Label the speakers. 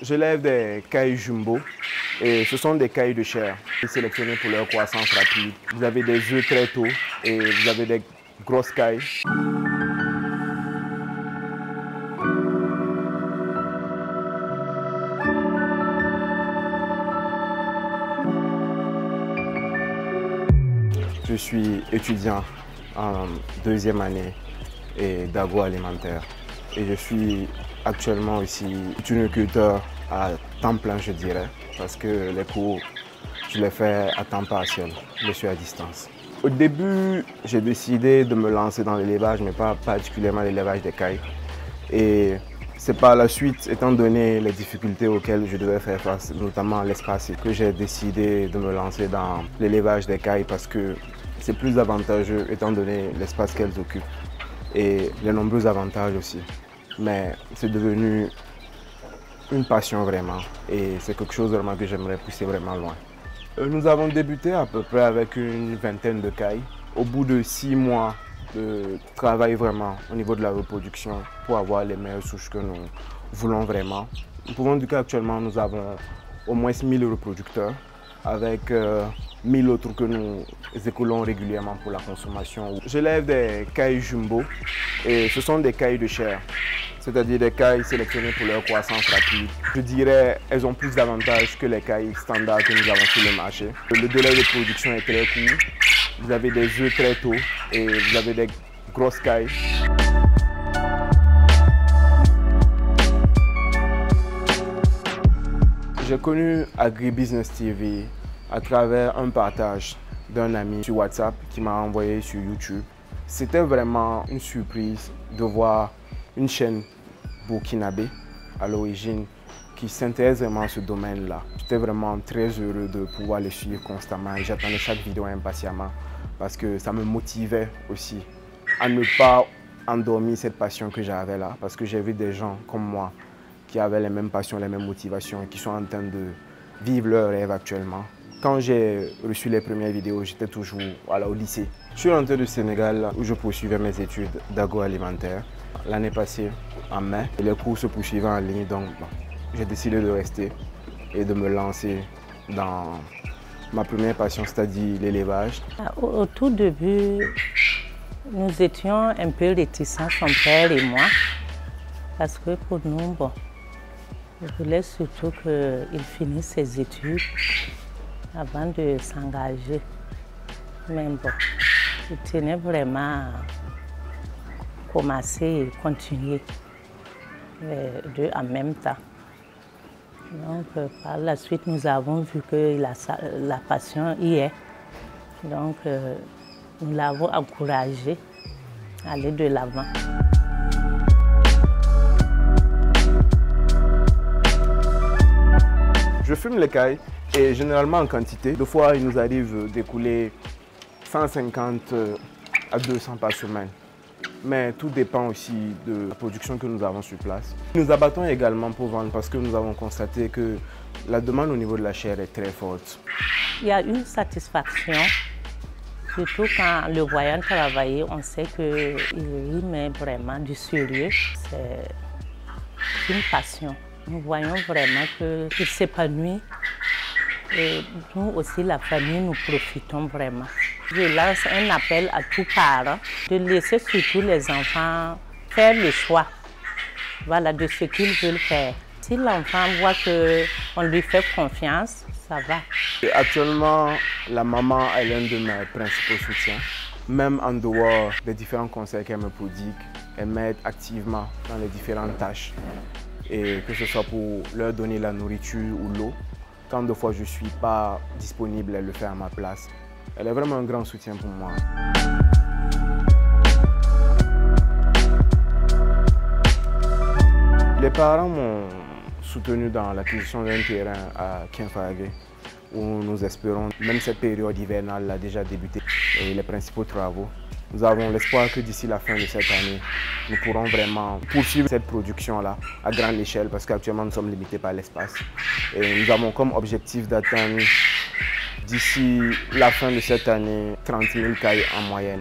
Speaker 1: J'élève des cailles jumbo et ce sont des cailles de chair sélectionnées pour leur croissance rapide. Vous avez des œufs très tôt et vous avez des grosses cailles. Je suis étudiant en deuxième année d'agroalimentaire et je suis actuellement aussi tuniculteur à temps plein, je dirais, parce que les cours, je les fais à temps partiel, je suis à distance. Au début, j'ai décidé de me lancer dans l'élevage, mais pas particulièrement l'élevage des cailles. Et c'est par la suite, étant donné les difficultés auxquelles je devais faire face, notamment l'espace, que j'ai décidé de me lancer dans l'élevage des cailles parce que c'est plus avantageux étant donné l'espace qu'elles occupent et les nombreux avantages aussi. Mais c'est devenu une passion vraiment et c'est quelque chose vraiment que j'aimerais pousser vraiment loin. Nous avons débuté à peu près avec une vingtaine de cailles. Au bout de 6 mois de travail vraiment au niveau de la reproduction pour avoir les meilleures souches que nous voulons vraiment, nous pouvons dire qu'actuellement nous avons au moins 1000 reproducteurs avec 1000 autres que nous écoulons régulièrement pour la consommation. J'élève des cailles jumbo et ce sont des cailles de chair, c'est-à-dire des cailles sélectionnées pour leur croissance rapide. Je dirais qu'elles ont plus d'avantages que les cailles standards que nous avons sur le marché. Le délai de production est très court, vous avez des œufs très tôt et vous avez des grosses cailles. J'ai connu AgriBusiness TV à travers un partage d'un ami sur WhatsApp qui m'a envoyé sur YouTube. C'était vraiment une surprise de voir une chaîne burkinabé à l'origine qui s'intéresse vraiment à ce domaine-là. J'étais vraiment très heureux de pouvoir le suivre constamment et j'attendais chaque vidéo impatiemment parce que ça me motivait aussi à ne pas endormir cette passion que j'avais là parce que j'ai vu des gens comme moi qui avaient les mêmes passions, les mêmes motivations et qui sont en train de vivre leur rêve actuellement. Quand j'ai reçu les premières vidéos, j'étais toujours au lycée. Je suis rentré du Sénégal où je poursuivais mes études d'agroalimentaire. L'année passée, en mai, les cours se poursuivaient en ligne, donc j'ai décidé de rester et de me lancer dans ma première passion, c'est-à-dire l'élevage.
Speaker 2: Au tout début, nous étions un peu réticents, son père et moi, parce que pour nous, je voulais surtout qu'il finisse ses études avant de s'engager. Mais bon, il tenait vraiment à commencer et continuer les deux en même temps. Donc par la suite, nous avons vu que la passion y est. Donc nous l'avons encouragé à aller de l'avant.
Speaker 1: Je fume les cailles et généralement en quantité. Des fois, il nous arrive d'écouler 150 à 200 par semaine. Mais tout dépend aussi de la production que nous avons sur place. Nous abattons également pour vendre parce que nous avons constaté que la demande au niveau de la chair est très forte.
Speaker 2: Il y a une satisfaction, surtout quand le voyant travailler, on sait qu'il y met vraiment du sérieux. C'est une passion. Nous voyons vraiment qu'il s'épanouit et nous aussi, la famille, nous profitons vraiment. Je lance un appel à tous parents de laisser surtout les enfants faire le choix de ce qu'ils veulent faire. Si l'enfant voit qu'on lui fait confiance, ça va.
Speaker 1: Et actuellement, la maman est l'un de mes principaux soutiens. Même en dehors des différents conseils qu'elle me prodigue, elle m'aide activement dans les différentes tâches. Et que ce soit pour leur donner la nourriture ou l'eau, quand des fois je ne suis pas disponible, elle le fait à ma place. Elle est vraiment un grand soutien pour moi. Les parents m'ont soutenu dans l'acquisition d'un terrain à Kienfagé, où nous espérons, même cette période hivernale a déjà débuté, et les principaux travaux. Nous avons l'espoir que d'ici la fin de cette année, nous pourrons vraiment poursuivre cette production-là à grande échelle parce qu'actuellement nous sommes limités par l'espace. Et nous avons comme objectif d'atteindre d'ici la fin de cette année 30 000 cailles en moyenne.